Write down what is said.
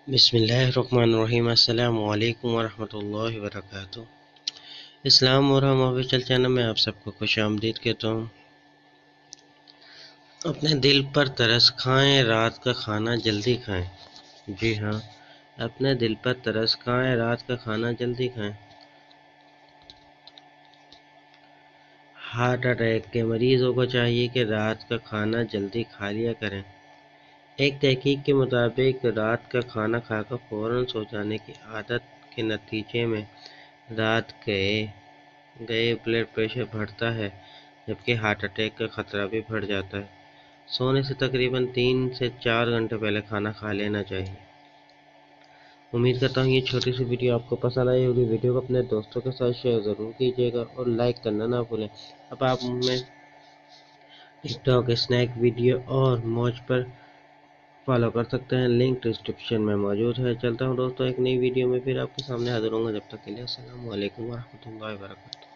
بسم اللہ الرحمن الرحیم۔ السلام علیکم ورحمۃ اللہ وبرکاتہ۔ اسلام اور ہم آفیشل چینل میں آپ سب کو خوش آمدید کہتا ہوں۔ اپنے دل پر ترس کھائیں، رات کا کھانا جلدی کھائیں۔ جی ہاں، اپنے دل پر ترس کھائیں، رات کا کھانا جلدی کھائیں۔ ہارٹ اٹیک کے مریضوں کو چاہیے کہ رات کا کھانا جلدی کھا لیا کریں۔ ایک تحقیق کے مطابق رات کا کھانا کھا کر فوراً سو جانے کی عادت کے نتیجے میں رات گئے بلڈ پریشر بڑھتا ہے، جبکہ ہارٹ اٹیک کا خطرہ بھی بڑھ جاتا ہے۔ سونے سے تقریباً 3 سے 4 گھنٹے پہلے کھانا کھا لینا چاہیے۔ امید کرتا ہوں یہ چھوٹی سی ویڈیو آپ کو پسند آئی ہوگی۔ ویڈیو کو اپنے دوستوں کے ساتھ شیئر ضرور کیجیے گا اور لائک کرنا نہ بھولیں۔ اب آپ ہمیں ٹک ٹاک، اسنیک ویڈیو اور موج پر فالو کر سکتے ہیں، لنک ڈسکرپشن میں موجود ہے۔ چلتا ہوں دوستوں، ایک نئی ویڈیو میں پھر آپ کے سامنے حاضر ہوں گا۔ جب تک کے لیے السلام علیکم ورحمۃ اللہ وبرکاتہ۔